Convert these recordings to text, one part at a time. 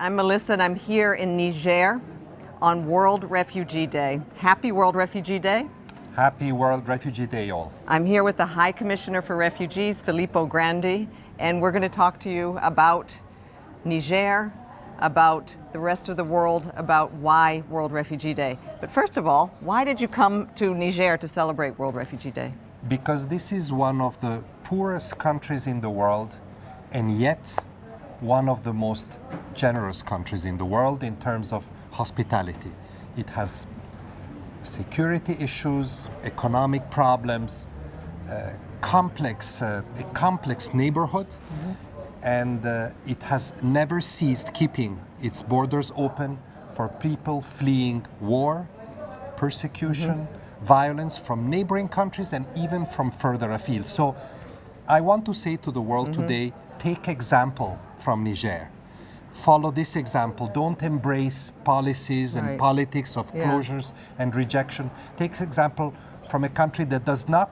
I'm Melissa and I'm here in Niger on World Refugee Day. Happy World Refugee Day. Happy World Refugee Day, all. I'm here with the High Commissioner for Refugees, Filippo Grandi, and we're going to talk to you about Niger, about the rest of the world, about why World Refugee Day. But first of all, why did you come to Niger to celebrate World Refugee Day? Because this is one of the poorest countries in the world, and yet one of the most generous countries in the world in terms of hospitality. It has security issues, economic problems, a complex neighborhood, and it has never ceased keeping its borders open for people fleeing war, persecution, violence from neighboring countries and even from further afield. So I want to say to the world today, take example from Niger. Follow this example. Don't embrace policies and politics of closures and rejection. Take example from a country that does not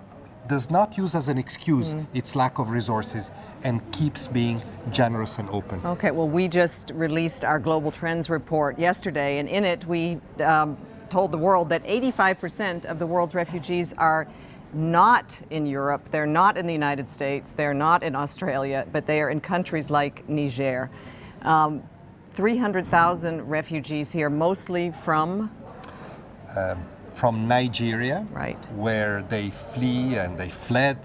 use as an excuse its lack of resources and keeps being generous and open. Okay, well, we just released our Global Trends report yesterday, and in it we told the world that 85% of the world's refugees are not in Europe, they're not in the United States, they're not in Australia, but they are in countries like Niger. 300,000 refugees here, mostly from Nigeria, where they flee and they fled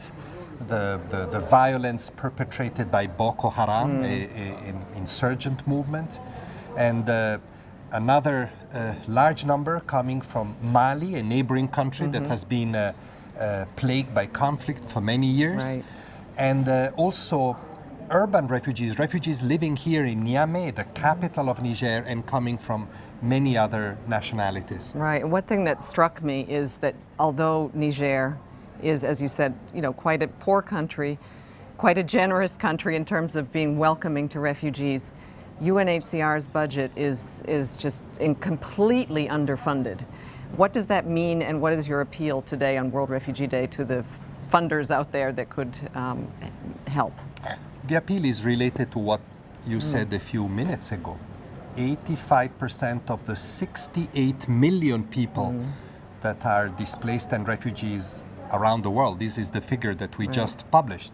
the violence perpetrated by Boko Haram, an insurgent movement, and another large number coming from Mali, a neighboring country that has been plagued by conflict for many years, and also urban refugees living here in Niamey, the capital of Niger, and coming from many other nationalities. Right. One thing that struck me is that although Niger is, as you said, quite a poor country, quite a generous country in terms of being welcoming to refugees, UNHCR's budget is just completely underfunded. What does that mean, and what is your appeal today on World Refugee Day to the funders out there that could help? The appeal is related to what you said a few minutes ago. 85% of the 68 million people that are displaced and refugees around the world, this is the figure that we just published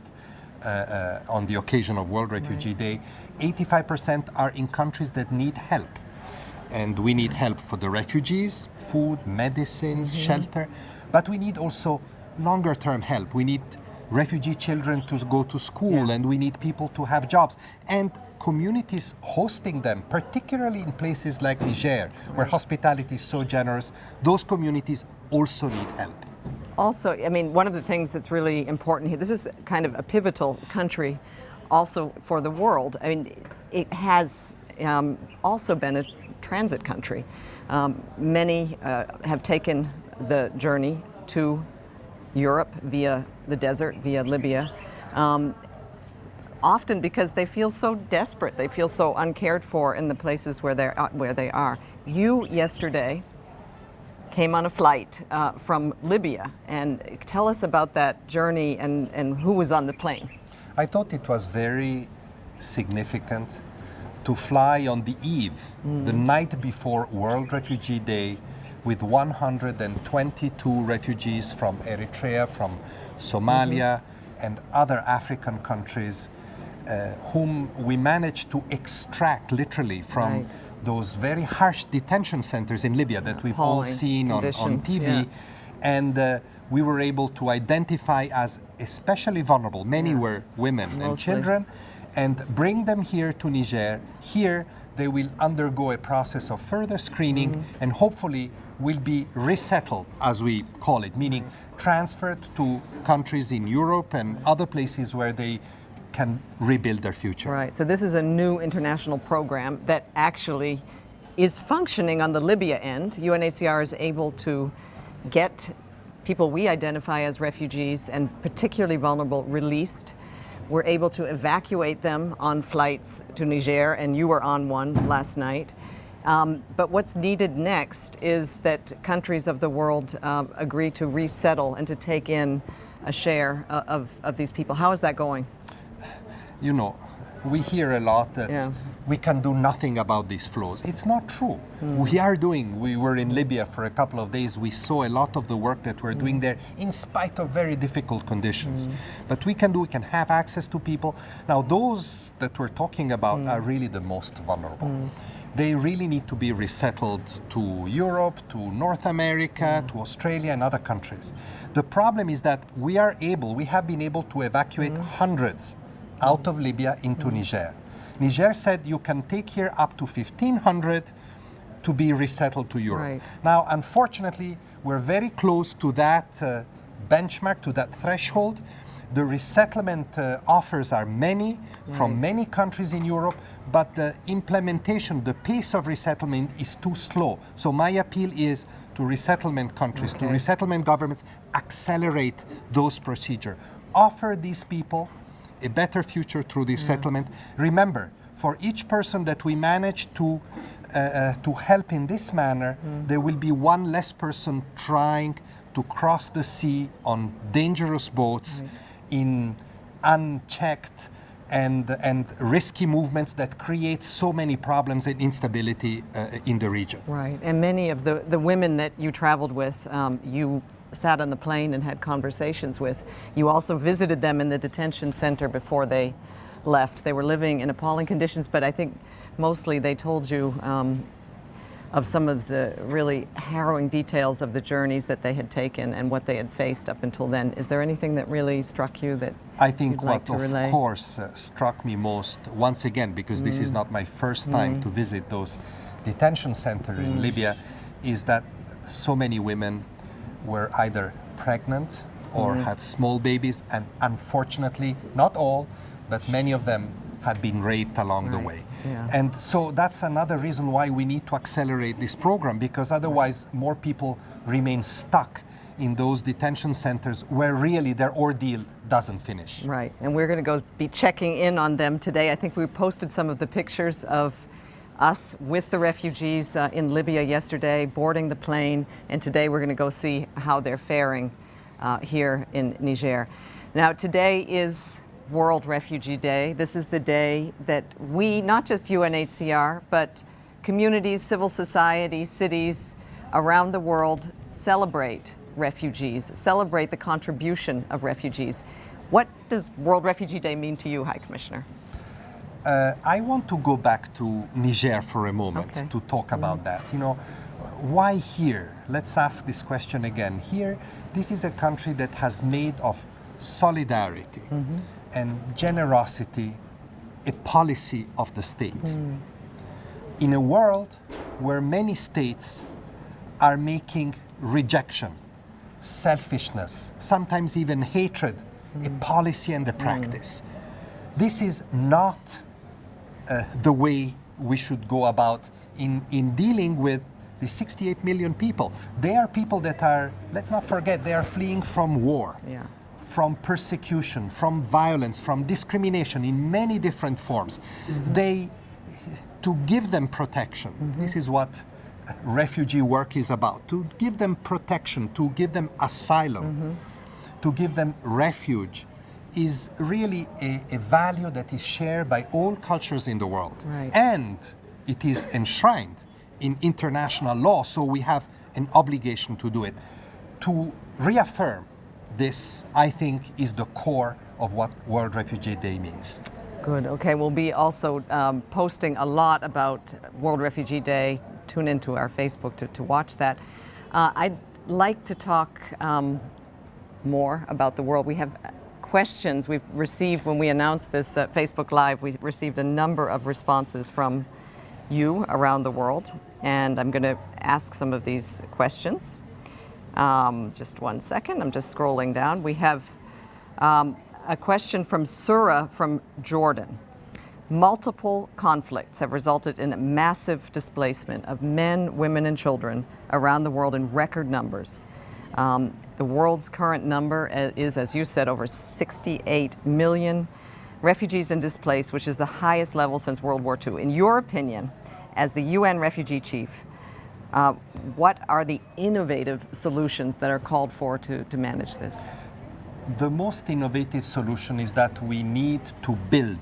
on the occasion of World Refugee Day, 85% are in countries that need help. And we need help for the refugees, food, medicines, shelter, but we need also longer term help. We need refugee children to go to school, and we need people to have jobs, and communities hosting them, particularly in places like Niger, where hospitality is so generous. Those communities also need help. Also, I mean, one of the things that's really important here, this is kind of a pivotal country also for the world. I mean, it has also been a transit country. Many have taken the journey to Europe via the desert, via Libya, often because they feel so desperate, they feel so uncared for in the places where they are. You yesterday came on a flight from Libya, and tell us about that journey and who was on the plane. I thought it was very significant to fly on the eve, the night before World Refugee Day, with 122 refugees from Eritrea, from Somalia, and other African countries, whom we managed to extract literally from those very harsh detention centers in Libya that we've all seen on TV. And we were able to identify as especially vulnerable. Many were women and children, and bring them here to Niger. Here they will undergo a process of further screening and hopefully will be resettled, as we call it, meaning transferred to countries in Europe and other places where they can rebuild their future. Right, so this is a new international program that actually is functioning on the Libya end. UNHCR is able to get people we identify as refugees and particularly vulnerable released. We're able to evacuate them on flights to Niger, and you were on one last night. But what's needed next is that countries of the world agree to resettle and to take in a share of these people. How is that going? You know, we hear a lot that we can do nothing about these flows. It's not true. We were in Libya for a couple of days. We saw a lot of the work that we're doing there in spite of very difficult conditions. But we can have access to people. Now, those that we're talking about are really the most vulnerable. They really need to be resettled to Europe, to North America, to Australia and other countries. The problem is that we have been able to evacuate hundreds out of Libya into Niger. Niger said you can take here up to 1,500 to be resettled to Europe. Right. Now, unfortunately, we're very close to that benchmark, to that threshold. The resettlement offers are many from many countries in Europe, but the implementation, the pace of resettlement is too slow. So my appeal is to resettlement countries, to resettlement governments, accelerate those procedures. Offer these people a better future through the settlement. Remember, for each person that we manage to help in this manner, there will be one less person trying to cross the sea on dangerous boats in unchecked and risky movements that create so many problems and instability in the region. Right, and many of the women that you traveled with, you sat on the plane and had conversations with. You also visited them in the detention center before they left. They were living in appalling conditions, but I think mostly they told you of some of the really harrowing details of the journeys that they had taken and what they had faced up until then. Is there anything that really struck you that I think you'd like what to relay? Of course struck me most, once again, because this is not my first time to visit those detention centers in Libya, is that so many women were either pregnant or had small babies, and unfortunately, not all, but many of them had been raped along the way. Yeah. And so that's another reason why we need to accelerate this program, because otherwise more people remain stuck in those detention centers where really their ordeal doesn't finish. Right, and we're going to go be checking in on them today. I think we posted some of the pictures of us with the refugees in Libya yesterday, boarding the plane, and today we're going to go see how they're faring here in Niger. Now, today is World Refugee Day. This is the day that we, not just UNHCR, but communities, civil society, cities around the world celebrate refugees, celebrate the contribution of refugees. What does World Refugee Day mean to you, High Commissioner? I want to go back to Niger for a moment to talk about that. You know, why here? Let's ask this question again. Here, this is a country that has made of solidarity and generosity a policy of the state. In a world where many states are making rejection, selfishness, sometimes even hatred, a policy and a practice. This is not the way we should go about in dealing with the 68 million people. They are people that are, let's not forget, they are fleeing from war, from persecution, from violence, from discrimination in many different forms. To give them protection, this is what refugee work is about, to give them protection, to give them asylum, to give them refuge, is really a value that is shared by all cultures in the world. Right. And it is enshrined in international law, so we have an obligation to do it. To reaffirm this, I think, is the core of what World Refugee Day means. Good. Okay, we'll be also posting a lot about World Refugee Day. Tune into our Facebook to watch that. I'd like to talk more about the world. We have questions we've received when we announced this Facebook Live. We received a number of responses from you around the world, and I'm going to ask some of these questions. Just one second, I'm just scrolling down. We have a question from Surah from Jordan. Multiple conflicts have resulted in a massive displacement of men, women, and children around the world in record numbers. The world's current number is, as you said, over 68 million refugees and displaced, which is the highest level since World War II. In your opinion, as the UN Refugee Chief, what are the innovative solutions that are called for to manage this? The most innovative solution is that we need to build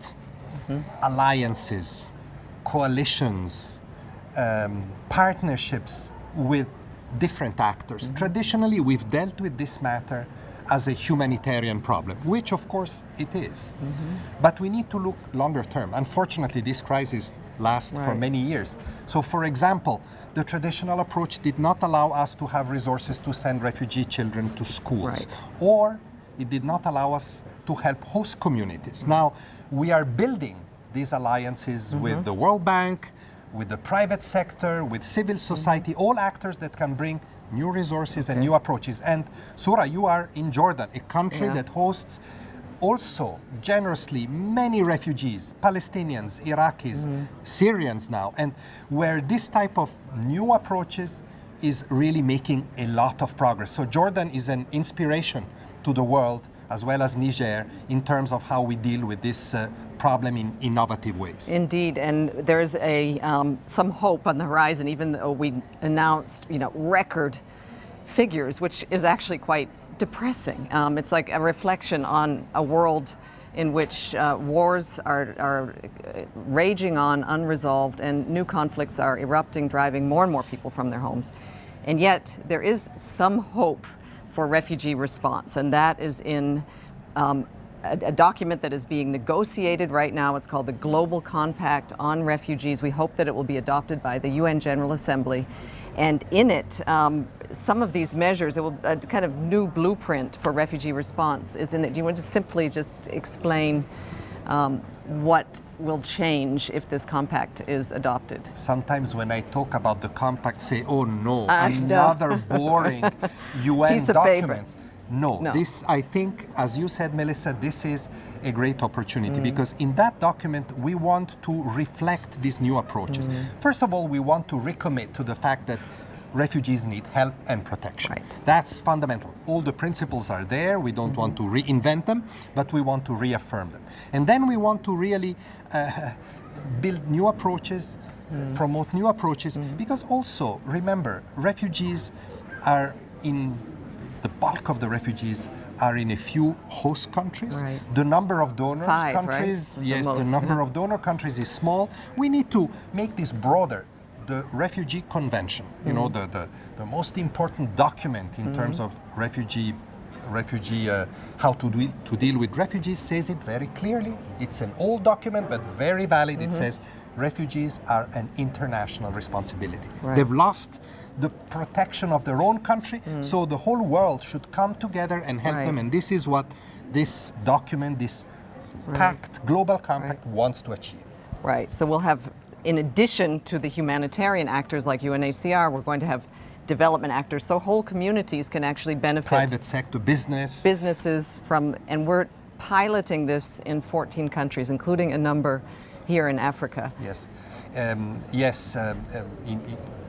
alliances coalitions, partnerships with different actors. Traditionally, we've dealt with this matter as a humanitarian problem, which of course it is. But we need to look longer term. Unfortunately, this crisis lasts for many years. So for example, the traditional approach did not allow us to have resources to send refugee children to schools, or it did not allow us to help host communities. Now, we are building these alliances with the World Bank, with the private sector, with civil society, all actors that can bring new resources and new approaches. And Sura, you are in Jordan, a country that hosts also generously many refugees, Palestinians, Iraqis, Syrians now, and where this type of new approaches is really making a lot of progress. So Jordan is an inspiration to the world, as well as Niger, in terms of how we deal with this problem in innovative ways. Indeed, and there's some hope on the horizon, even though we announced, record figures, which is actually quite depressing. It's like a reflection on a world in which wars are raging on unresolved, and new conflicts are erupting, driving more and more people from their homes. And yet there is some hope for refugee response, and that is in a document that is being negotiated right now. It's called the Global Compact on Refugees. We hope that it will be adopted by the UN General Assembly. And in it, some of these measures, a kind of new blueprint for refugee response is in it. Do you want to simply just explain what will change if this compact is adopted? Sometimes when I talk about the compact, say, oh no, another boring UN documents. No, this, I think, as you said, Melissa, this is a great opportunity because in that document, we want to reflect these new approaches. First of all, we want to recommit to the fact that refugees need help and protection. That's fundamental. All the principles are there. We don't want to reinvent them, but we want to reaffirm them. And then we want to really build new approaches, promote new approaches, because also, remember, refugees are the bulk of the refugees are in a few host countries. The number of donor countries, yes, the number of donor countries is small. We need to make this broader. The Refugee Convention, the most important document in terms of refugee how to deal with refugees, says it very clearly. It's an old document, but very valid. It says refugees are an international responsibility. They've lost the protection of their own country, so the whole world should come together and help them. And this is what this document, this pact, global compact, wants to achieve. So we'll have, in addition to the humanitarian actors like UNHCR, we're going to have development actors, so whole communities can actually benefit. Private sector, businesses from, and we're piloting this in 14 countries, including a number here in Africa.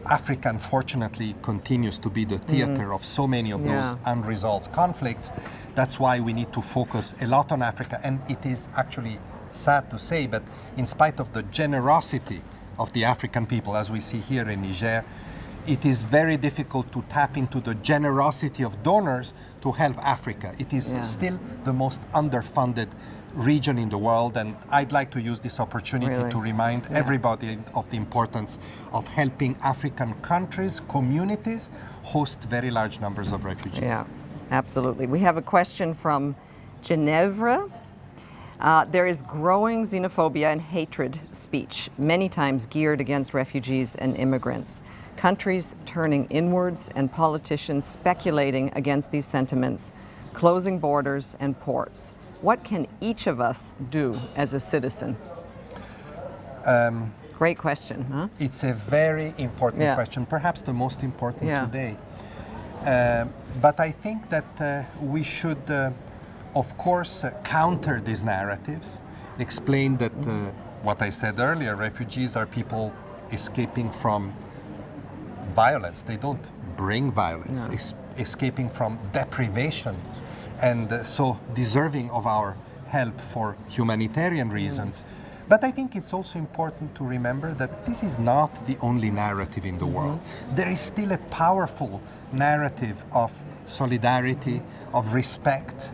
Africa, unfortunately, continues to be the theater of so many of those unresolved conflicts. That's why we need to focus a lot on Africa. And it is actually sad to say, but in spite of the generosity of the African people, as we see here in Niger, it is very difficult to tap into the generosity of donors to help Africa. It is still the most underfunded region in the world, and I'd like to use this opportunity to remind everybody of the importance of helping African countries, communities, host very large numbers of refugees. Yeah, absolutely. We have a question from Geneva. There is growing xenophobia and hatred speech, many times geared against refugees and immigrants. Countries turning inwards and politicians speculating against these sentiments, closing borders and ports. What can each of us do as a citizen? Great question, huh? It's a very important question, perhaps the most important today. But I think that we should, of course, counter these narratives, explain that what I said earlier, refugees are people escaping from violence. They don't bring violence, escaping from deprivation, and so deserving of our help for humanitarian reasons. But I think it's also important to remember that this is not the only narrative in the world. There is still a powerful narrative of solidarity, of respect,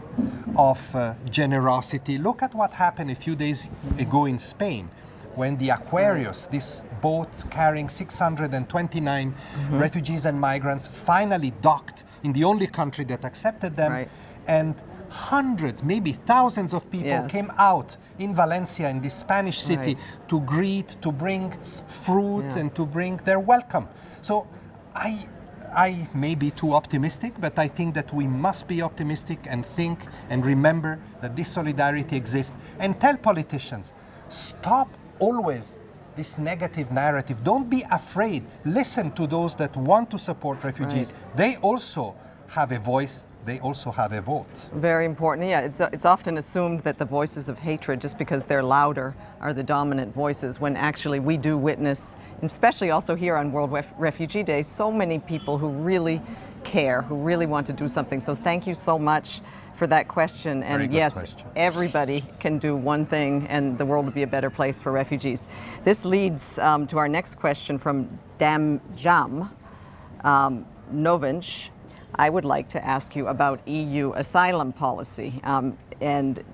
of generosity. Look at what happened a few days ago in Spain, when the Aquarius, this boat carrying 629 refugees and migrants, finally docked in the only country that accepted them. Right. And hundreds, maybe thousands of people Yes. came out in Valencia, in this Spanish city, Right. to greet, to bring fruit, Yeah. and to bring their welcome. So I may be too optimistic, but I think that we must be optimistic and think and remember that this solidarity exists, and tell politicians, stop always this negative narrative. Don't be afraid. Listen to those that want to support refugees. Right. They also have a voice. They also have a vote. Very important. Yeah, it's often assumed that the voices of hatred, just because they're louder, are the dominant voices, when actually we do witness, especially also here on World Refugee Day, so many people who really care, who really want to do something. So thank you so much for that question. Very And good yes, question. everybody can do one thing and the world will be a better place for refugees. This leads to our next question from Damjam Novinch. I would like to ask you about EU asylum policy. And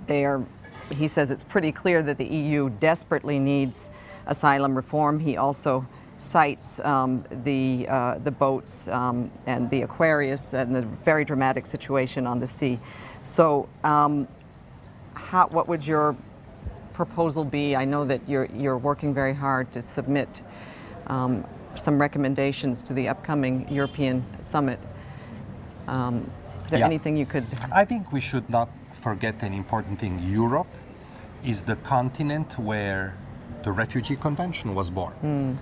he says it's pretty clear that the EU desperately needs asylum reform. He also cites the boats and the Aquarius and the very dramatic situation on the sea. So what would your proposal be? I know that you're working very hard to submit some recommendations to the upcoming European summit. Is there Yeah. anything you could... I think we should not forget an important thing. Europe is the continent where the Refugee Convention was born.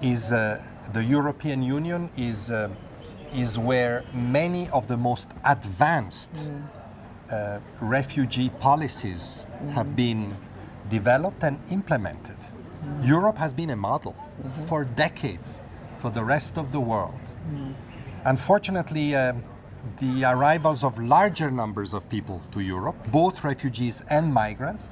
The European Union is where many of the most advanced refugee policies have been developed and implemented. Europe has been a model for decades for the rest of the world. Unfortunately, the arrivals of larger numbers of people to Europe, both refugees and migrants,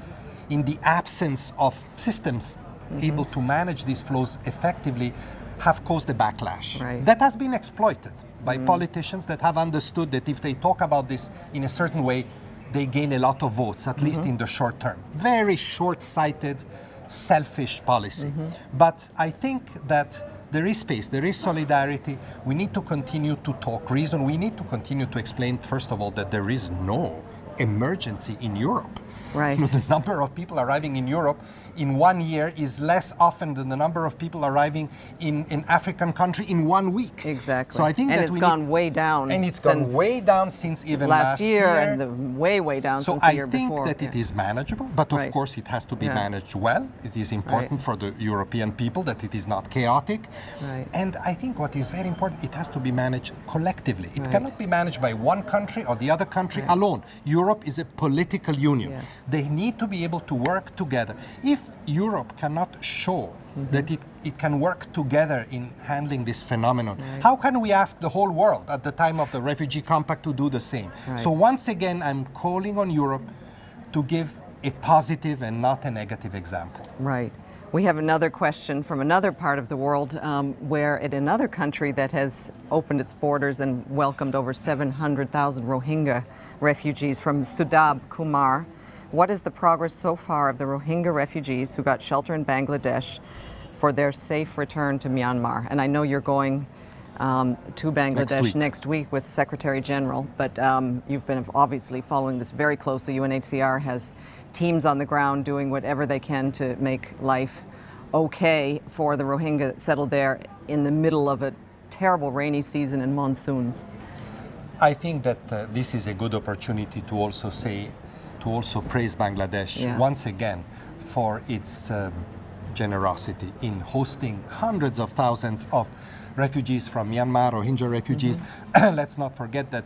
in the absence of systems able to manage these flows effectively, have caused a backlash. Right. That has been exploited by politicians that have understood that if they talk about this in a certain way, they gain a lot of votes, at least in the short term. Very short-sighted, selfish policy. But I think that there is space, there is solidarity. We need to continue to talk reason. We need to continue to explain, first of all, that there is no emergency in Europe. Right. The number of people arriving in Europe in 1 year is less often than the number of people arriving in an African country in 1 week. Exactly. So I think and that it's gone way down. and it's gone since way down since even last year, and way down So since the I year think before. that it is manageable, but of Right. course it has to be Yeah. managed well. It is important for the European people that it is not chaotic. Right. And I think what is very important, it has to be managed collectively. It Right. cannot be managed by one country or the other country alone. Europe is a political union. Yes. They need to be able to work together. If Europe cannot show that it can work together in handling this phenomenon, how can we ask the whole world at the time of the Refugee Compact to do the same? Right. So once again, I'm calling on Europe to give a positive and not a negative example. Right. We have another question from another part of the world where in another country that has opened its borders and welcomed over 700,000 Rohingya refugees from Sudab Kumar. What is the progress so far of the Rohingya refugees who got shelter in Bangladesh for their safe return to Myanmar? And I know you're going to Bangladesh next week with Secretary General, but you've been obviously following this very closely. UNHCR has teams on the ground doing whatever they can to make life okay for the Rohingya settled there in the middle of a terrible rainy season and monsoons. I think that this is a good opportunity to also praise Bangladesh once again for its generosity in hosting hundreds of thousands of refugees from Myanmar, Rohingya refugees. Let's not forget that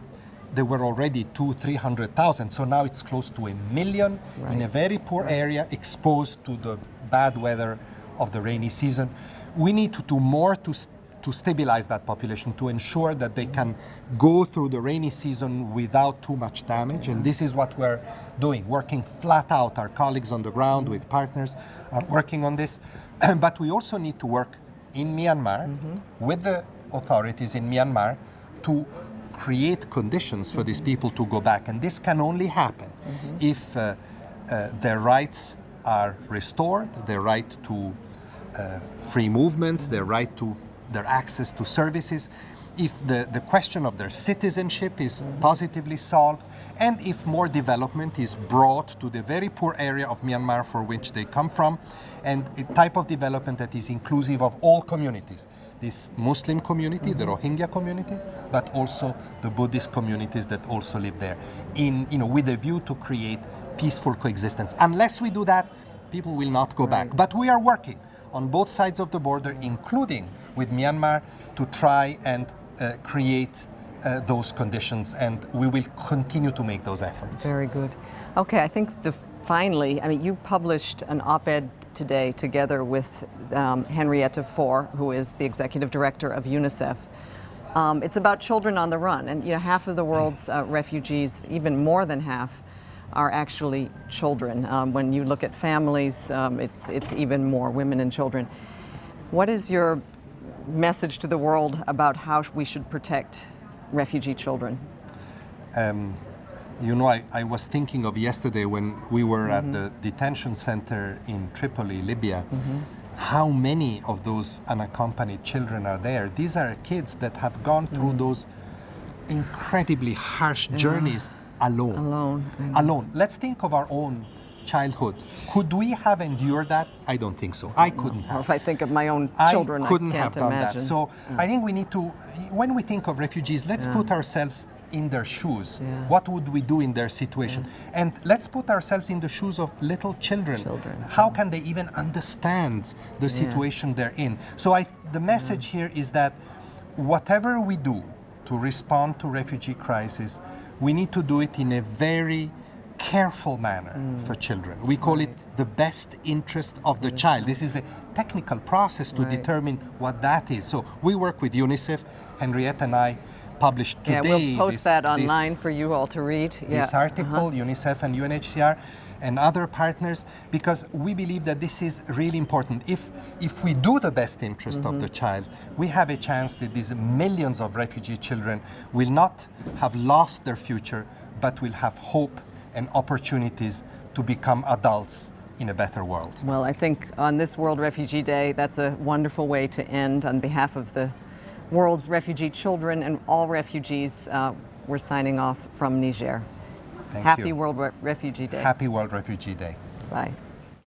there were already 200,000-300,000, so now it's close to 1 million in a very poor area exposed to the bad weather of the rainy season. We need to do more to stabilize that population, to ensure that they can go through the rainy season without too much damage. And this is what we're doing, working flat out. Our colleagues on the ground with partners are working on this. But we also need to work in Myanmar with the authorities in Myanmar to create conditions for these people to go back. And this can only happen if their rights are restored, their right to free movement, their right to their access to services, if the question of their citizenship is positively solved, and if more development is brought to the very poor area of Myanmar for which they come from, and a type of development that is inclusive of all communities. This Muslim community, the Rohingya community, but also the Buddhist communities that also live there, with a view to create peaceful coexistence. Unless we do that, people will not go back. But we are working on both sides of the border, including with Myanmar, to try and create those conditions, and we will continue to make those efforts. Very good. Okay, I think finally, you published an op-ed today together with Henrietta Fore, who is the executive director of UNICEF. It's about children on the run, and half of the world's refugees, even more than half, are actually children. When you look at families, it's even more women and children. What is your message to the world about how we should protect refugee children? I was thinking of yesterday when we were at the detention center in Tripoli, Libya, how many of those unaccompanied children are there. These are kids that have gone through those incredibly harsh journeys alone. Alone. Let's think of our own childhood. Could we have endured that? I don't think so. I couldn't have. Or if I think of my own children, I couldn't can't have done imagine. that. So I think we need to, when we think of refugees, let's put ourselves in their shoes. What would we do in their situation? And let's put ourselves in the shoes of little children. How can they even understand the situation they're in? So the message here is that whatever we do to respond to refugee crisis, we need to do it in a very careful manner for children. We call it the best interest of the child. This is a technical process to determine what that is. So we work with UNICEF. Henrietta and I published today. We'll post that online for you all to read. This article, UNICEF and UNHCR and other partners, because we believe that this is really important. If we do the best interest of the child, we have a chance that these millions of refugee children will not have lost their future, but will have hope and opportunities to become adults in a better world. Well, I think on this World Refugee Day, that's a wonderful way to end. On behalf of the world's refugee children and all refugees, we're signing off from Niger. Thank you. Happy World Refugee Day. Happy World Refugee Day. Bye.